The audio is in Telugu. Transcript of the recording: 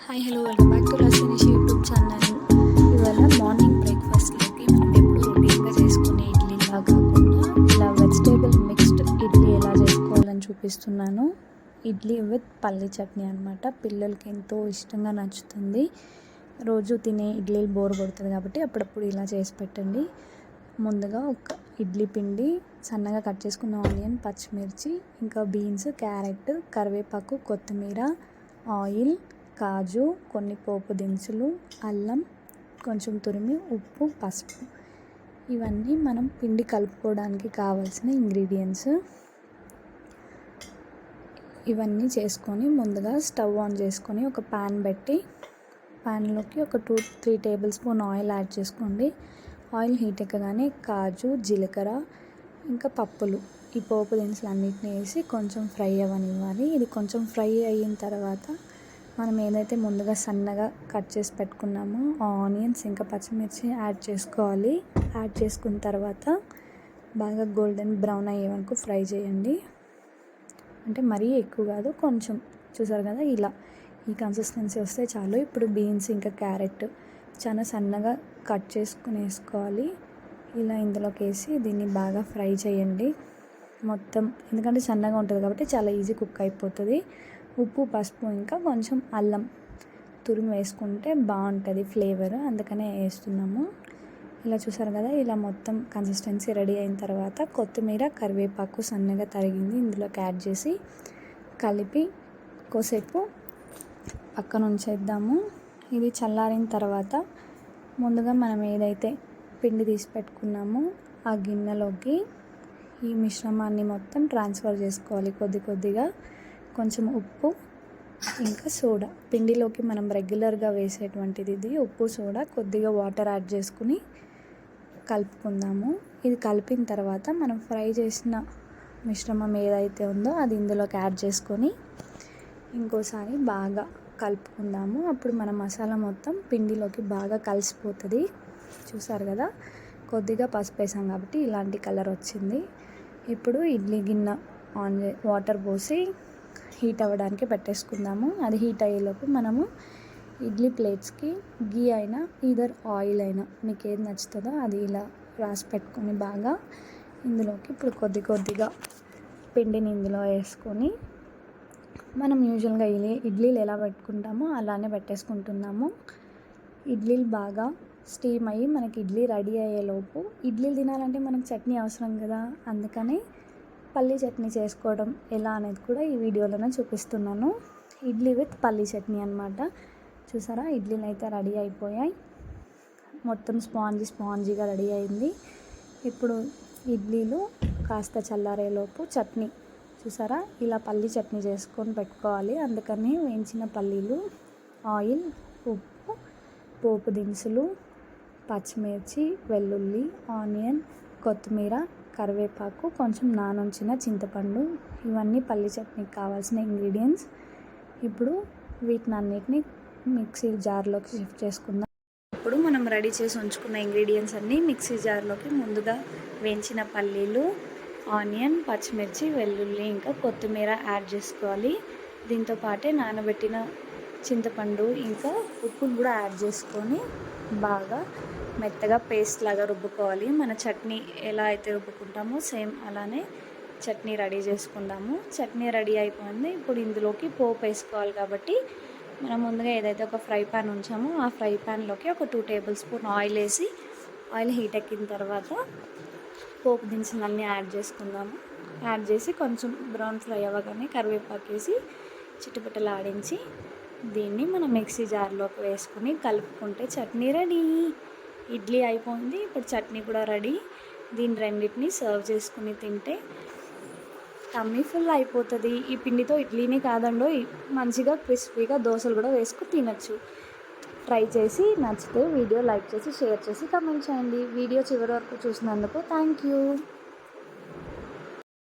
Hi hello welcome back to లస్సనిష్ యూట్యూబ్ ఛానల్. ఇవాళ మార్నింగ్ బ్రేక్ఫాస్ట్లోకి మనం ఎప్పుడు రొటీన్గా చేసుకునే ఇడ్లీలా కాకుండా ఇలా వెజిటేబుల్ మిక్స్డ్ ఇడ్లీ ఎలా చేసుకోవాలని చూపిస్తున్నాను. ఇడ్లీ విత్ పల్లి చట్నీ అనమాట. పిల్లలకి ఎంతో ఇష్టంగా నచ్చుతుంది. రోజు తినే ఇడ్లీలు బోర్ కొడుతుంది కాబట్టి అప్పుడప్పుడు ఇలా చేసి పెట్టండి. ముందుగా ఒక ఇడ్లీ పిండి, సన్నగా కట్ చేసుకున్న ఆనియన్, పచ్చిమిర్చి, ఇంకా బీన్స్, క్యారెట్, కరివేపాకు, కొత్తిమీర, ఆయిల్, కాజు, కొన్ని పోపు దినుసులు, అల్లం కొంచెం తురిమి, ఉప్పు, పసుపు, ఇవన్నీ మనం పిండి కలుపుకోవడానికి కావాల్సిన ఇంగ్రీడియంట్స్. ఇవన్నీ చేసుకొని ముందుగా స్టవ్ ఆన్ చేసుకొని ఒక ప్యాన్ పెట్టి ప్యాన్లోకి ఒక 2-3 టేబుల్ స్పూన్ ఆయిల్ యాడ్ చేసుకోండి. ఆయిల్ హీట్ ఎక్కగానే కాజు, జీలకర్ర, ఇంకా పప్పులు, ఈ పోపు దినుసులు అన్నిటిని వేసి కొంచెం ఫ్రై అవ్వనివ్వాలి. ఇది కొంచెం ఫ్రై అయిన తర్వాత మనం ఏదైతే ముందుగా సన్నగా కట్ చేసి పెట్టుకున్నామో ఆనియన్స్ ఇంకా పచ్చిమిర్చి యాడ్ చేసుకోవాలి. యాడ్ చేసుకున్న తర్వాత బాగా గోల్డెన్ బ్రౌన్ అయ్యే వరకు ఫ్రై చేయండి. అంటే మరీ ఎక్కువ కాదు, కొంచెం. చూసారు కదా, ఇలా ఈ కన్సిస్టెన్సీ వస్తే చాలు. ఇప్పుడు బీన్స్ ఇంకా క్యారెట్ చాలా సన్నగా కట్ చేసుకుని వేసుకోవాలి. ఇలా ఇందులోకి వేసి దీన్ని బాగా ఫ్రై చేయండి మొత్తం, ఎందుకంటే సన్నగా ఉంటుంది కాబట్టి చాలా ఈజీ కుక్ అయిపోతుంది. ఉప్పు, పసుపు, ఇంకా కొంచెం అల్లం తురిమి వేసుకుంటే బాగుంటుంది ఫ్లేవర్, అందుకనే వేస్తున్నాము. ఇలా చూసారు కదా, ఇలా మొత్తం కన్సిస్టెన్సీ రెడీ అయిన తర్వాత కొత్తిమీర, కరివేపాకు సన్నగా తరిగింది ఇందులోకి యాడ్ చేసి కలిపి కోసేపు పక్కన ఉంచేద్దాము. ఇది చల్లారిన తర్వాత ముందుగా మనం ఏదైతే పిండి తీసి పెట్టుకున్నామో ఆ గిన్నెలోకి ఈ మిశ్రమాన్ని మొత్తం ట్రాన్స్ఫర్ చేసుకోవాలి. కొద్ది కొద్దిగా కొంచెం ఉప్పు, ఇంకా సోడా, పిండిలోకి మనం రెగ్యులర్గా వేసేటువంటిది ఇది. ఉప్పు, సోడా, కొద్దిగా వాటర్ యాడ్ చేసుకుని కలుపుకుందాము. ఇది కలిపిన తర్వాత మనం ఫ్రై చేసిన మిశ్రమం ఏదైతే ఉందో అది ఇందులోకి యాడ్ చేసుకొని ఇంకోసారి బాగా కలుపుకుందాము. అప్పుడు మన మసాలా మొత్తం పిండిలోకి బాగా కలిసిపోతుంది. చూసారు కదా, కొద్దిగా పసుపు వేసాం కాబట్టి ఇలాంటి కలర్ వచ్చింది. ఇప్పుడు ఇడ్లీ గిన్నె వాటర్ పోసి హీట్ అవ్వడానికి పెట్టేసుకుందాము. అది హీట్ అయ్యేలోపు మనము ఇడ్లీ ప్లేట్స్కి గీ అయినా ఈదర్ ఆయిల్ అయినా మీకు ఏది నచ్చుతుందో అది ఇలా రాసి పెట్టుకొని బాగా ఇందులోకి ఇప్పుడు కొద్దిగా పిండిని ఇందులో వేసుకొని మనం యూజువల్గా ఇడ్లీలు ఎలా పెట్టుకుంటామో అలానే పెట్టేసుకుంటున్నాము. ఇడ్లీలు బాగా స్టీమ్ అయ్యి మనకి ఇడ్లీ రెడీ అయ్యేలోపు, ఇడ్లీలు తినాలంటే మనకు చట్నీ అవసరం కదా, అందుకని పల్లీ చట్నీ చేసుకోవడం ఎలా అనేది కూడా ఈ వీడియోలోనే చూపిస్తున్నాను. ఇడ్లీ విత్ పల్లీ చట్నీ అనమాట. చూసారా, ఇడ్లీలు అయితే రెడీ అయిపోయాయి. మొత్తం స్పాంజీగా రెడీ అయింది. ఇప్పుడు ఇడ్లీలు కాస్త చల్లారేలోపు చట్నీ చూసారా, ఇలా పల్లీ చట్నీ చేసుకొని పెట్టుకోవాలి. అందుకని వేయించిన పల్లీలు, ఆయిల్, ఉప్పు, పోపు దినుసులు, పచ్చిమిర్చి, వెల్లుల్లి, ఆనియన్, కొత్తిమీర, కరివేపాకు, కొంచెం నానుంచిన చింతపండు, ఇవన్నీ పల్లి చట్నీకి కావాల్సిన ఇంగ్రీడియంట్స్. ఇప్పుడు వీటిని అన్నిటిని మిక్సీ జార్లోకి షిఫ్ట్ చేసుకుందాం. ఇప్పుడు మనం రెడీ చేసి ఉంచుకున్న ఇంగ్రీడియంట్స్ అన్నీ మిక్సీ జార్లోకి ముందుగా వేయించిన పల్లీలు, ఆనియన్, పచ్చిమిర్చి, వెల్లుల్లి, ఇంకా కొత్తిమీర యాడ్ చేసుకోవాలి. దీంతో పాటే నానబెట్టిన చింతపండు ఇంకా ఉప్పును కూడా యాడ్ చేసుకొని బాగా మెత్తగా పేస్ట్ లాగా రుబ్బుకోవాలి. మన చట్నీ ఎలా అయితే రుబ్బుకుంటామో సేమ్ అలానే చట్నీ రెడీ చేసుకుందాము. చట్నీ రెడీ అయిపోయింది. ఇప్పుడు ఇందులోకి పోపు వేసుకోవాలి కాబట్టి మనం ముందుగా ఏదైతే ఒక ఫ్రై ప్యాన్ ఉంచామో ఆ ఫ్రై ప్యాన్లోకి ఒక 2 టేబుల్ స్పూన్ ఆయిల్ వేసి ఆయిల్ హీట్ ఎక్కిన తర్వాత పోపు దినుసులన్నీ యాడ్ చేసుకుందాము. యాడ్ చేసి కొంచెం బ్రౌన్ ఫ్రై అవ్వగానే కరివేపాకు వేసి చిటపటలాడించి దీన్ని మనం మిక్సీ జార్లోకి వేసుకుని కలుపుకుంటే చట్నీ రెడీ. ఇడ్లీ అయిపోయింది, ఇప్పుడు చట్నీ కూడా రెడీ. దీని రెండింటిని సర్వ్ చేసుకుని తింటే టమ్మీ ఫుల్ అయిపోతుంది. ఈ పిండితో ఇడ్లీనే కాదండో, మంచిగా క్రిస్పీగా దోశలు కూడా వేసుకుని తినచ్చు. ట్రై చేసి నచ్చితే వీడియో లైక్ చేసి షేర్ చేసి కామెంట్ చేయండి. వీడియో చివరి వరకు చూసినందుకు థ్యాంక్ యూ.